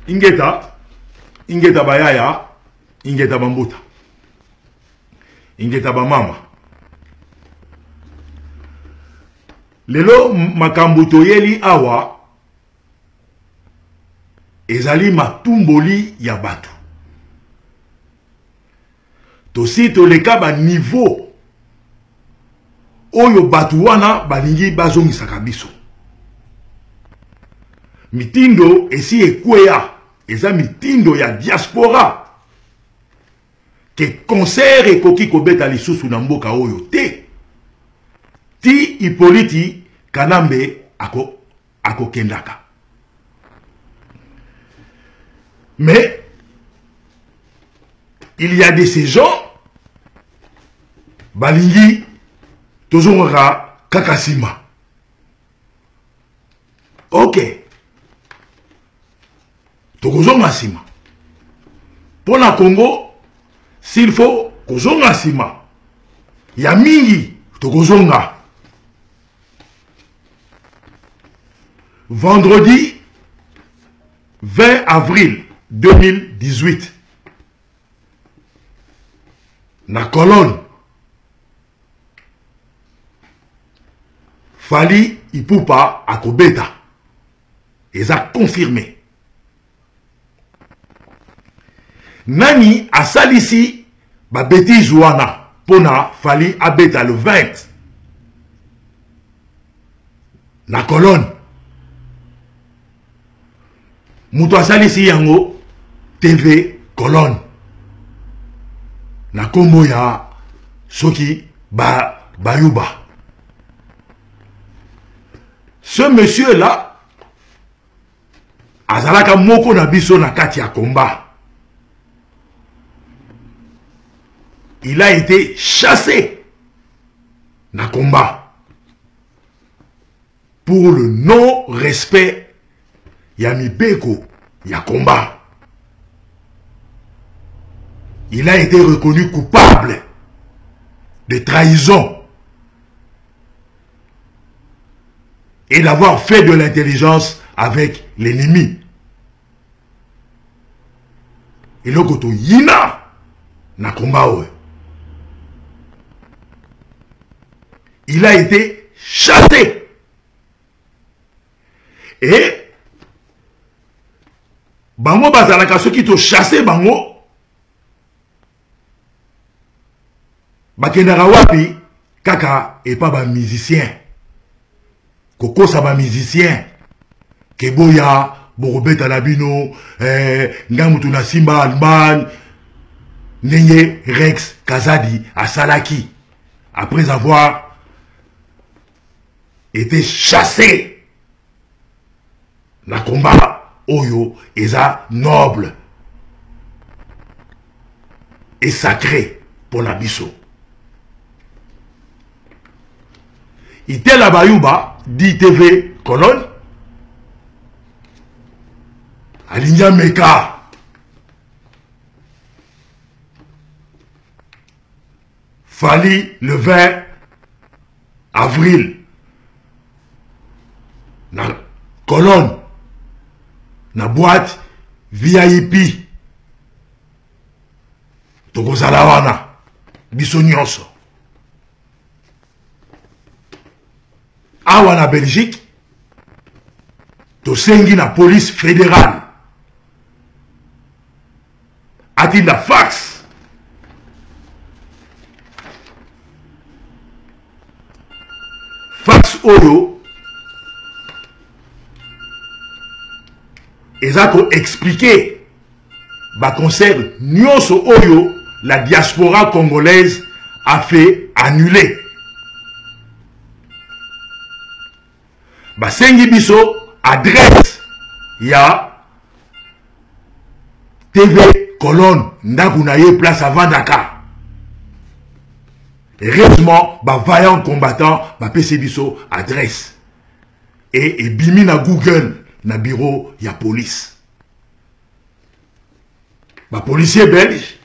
ingeta bayaya, ingeta bambuta, ingeta bamama. Lelo makambo toyeli awa ezali matumboli ya batu. Tosi toleka ba niveau oyo batu wana balingi bazongisaka biso. Mitindo esi ekwea eza mitindo ya diaspora ke concert ekoki kobeta lisusu na mboka oyo te. Ti Hippolyte Kanambe ako kendaka. Mais il y a de ces gens balingi tozongaka kakasima. Ok. Tokozonga sima. Pour la Congo, s'il faut kozonga sima. Ya mingi tokozonga. Vendredi 20 avril 2018, na colonne, Fally Ipupa akobeta. Ils a confirmé. Nani a salisi ba bêtise wana pona Fally abeta le 20 na colonne. Muto salisi yango TV colonne. Na kombo ya soki bayuba. Ce monsieur là azalaka moko na biso na kati ya combat. Il a été chassé na combat pour le non-respect ya mibeko ya combat. Il a été reconnu coupable de trahison et d'avoir fait de l'intelligence avec l'ennemi. Et le koto yina na combat oe. Il a été chassé. Et bango bazalaka soki to chassé bango bakendaka wapi kaka et pas ba musicien. Koko sa ba musicien keboya borobeta na bino ngamutu na Simba Alban Nenye Rex Kazadi à Salaki après avoir été chassé na combat oyo eza noble et sacré pour la biso. Ite la bayuba di TV colonne Alinya Meka Fally le 20 avril na colonne na boîte VIP tokozala wana biso nyonso. Awa na Belgique tosengi na police fédérale atinda fax oyo ezako expliquer ba concert nyonso oyo la diaspora congolaise a fait annuler. Basengi biso adresse ya TV colonne ndaku na ye place avant Dakar. Heureusement, ba vaillant combattant ba pese biso adresse et bimi na Google na bureau ya police. Ba policier belge,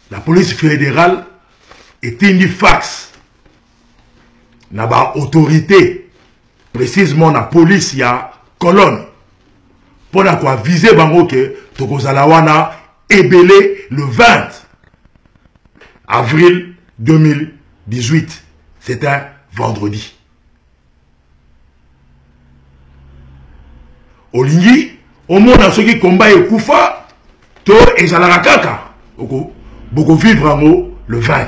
la police fédérale etindi fax na ba autorité précisément la police ya colonne pour la quoi viser bango que Tokozalawana ébélé le 20 avril 2018. C'est un vendredi. Olingi, au monde à ceux qui combattent et Koufa, to et Zalarakaka, beaucoup vivre en haut le 20.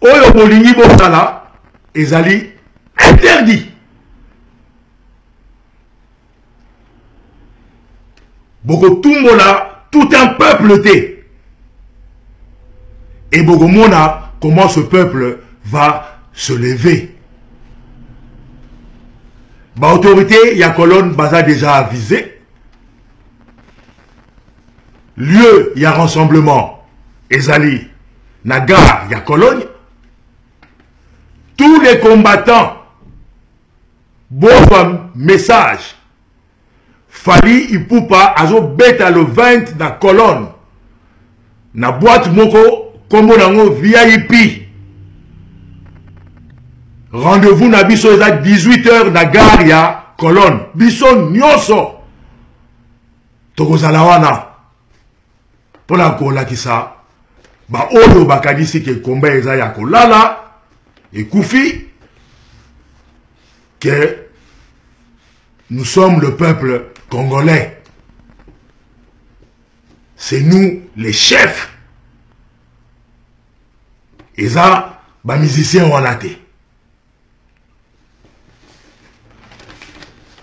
Oyo Bolingi Bosala, Ezali interdit. Boko Tumbola, tout un peuple té. Et Boko Mona, comment ce peuple va se lever. Ba autorité, ya colonne, baza déjà avisé. Lieu, ya rassemblement, Ezali, Nagar, ya Cologne. Tous les combattants, bon message. Fali Ipupa azo beta le 20 na colonne. Na boîte moko kombo nango VIP. Rendez-vous na biso eza 18h na gare ya colonne. Biso nyonso. Tokozala wana. Pona kolakisa ba oyo bakadisi ke komba eza ya kolala et Koufi que nous sommes le peuple congolais. C'est nous les chefs. Et ça, les musiciens ont laté.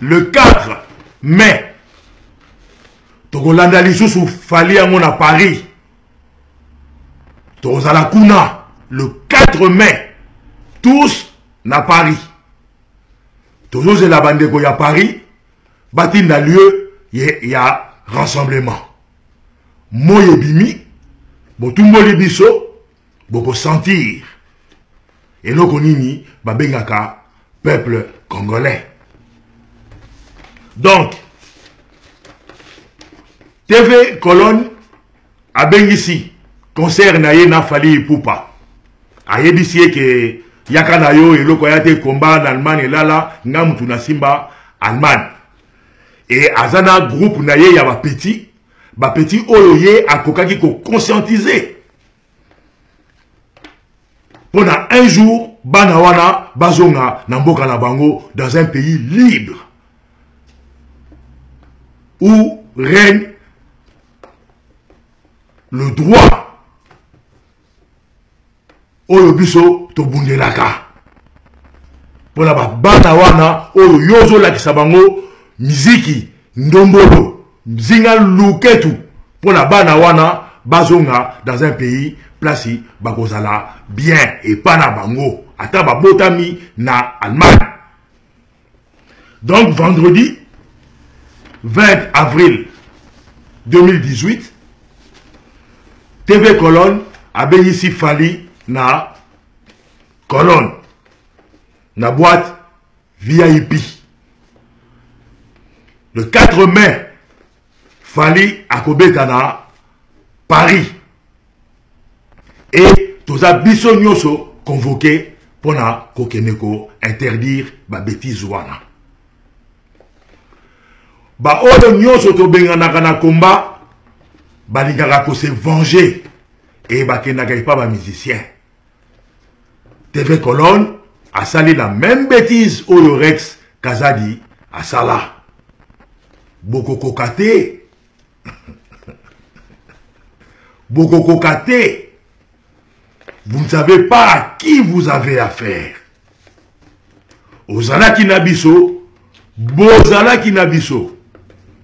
Le 4 mai, Togolanda Lissou Fali à Paris. Tozalakuna, le 4 mai, tous na Paris. Toujours c'est la bande de Paris. Batin dans lieu, il y a rassemblement. Moye bimi, botumbo libiso, boko sentir. Et nous konini, babengaka, peuple congolais. Donc, TV Colonne, abengisi, concert naye na Fali Ipupa. Ayebisi que yakanayo et lokoyate combat en Allemagne et là, ngamutu na simba Allemagne. Et azana groupe naye ya ba petit oyoye akokaki ko conscientiser. Pendant un jour, banawana bazonga na mboka na bango dans un pays libre où règne le droit. Oyo biso to bundelaka. Pona ba banawana oyo yozo la kisabango miziki ndombolo mzinga luketu pour la bana wana bazonga dans un pays placé bakozala bien et pas na bango ata babotami na Allemagne. Donc vendredi 20 avril 2018 TV Colonne abeyisi Fali na Colonne na boîte VIP. Le 4 mai, Fali Akobetana, Paris. Et tous abisso nyoso convoqué pour na kokeneko interdire ba bêtise wana. Ba odo nyoso to bengana na combat, ba lingaka ko se venger et ba kenaka pas ba musicien. TV Colonne a sali la même bêtise au Rex Kazadi à Salah. Bokoko Kate. Bokoko Kate. Vous ne savez pas à qui vous avez affaire. Ozala Kinabiso, Bozala Kinabiso.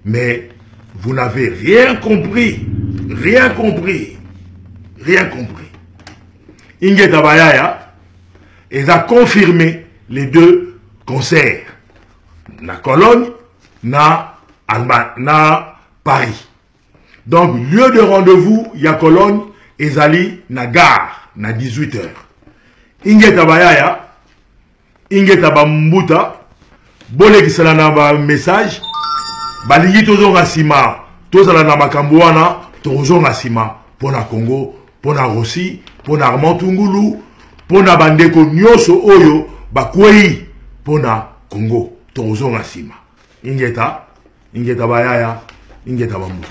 Mais vous n'avez rien compris. Rien compris. Rien compris. Inge Tabayaya, elle a confirmé les deux concerts. Na Cologne, na Allemagne, na Paris. Donc, lieu de rendez-vous, il y a Cologne, Ezali, na gare, na 18h. Inge Tabayaya, Inge Tabambuta, Bole Kisala na ba message, Balingi Tozo Rasima, Tozala na Makambuana, Tozo Rasima, Pona Congo, Pona Rossi, Pona Armand Tungulu, Pona Bandeko Nyoso Oyo, Bakwei, Pona Congo, Tozo Rasima. ingeta bayaya ingeta bambuta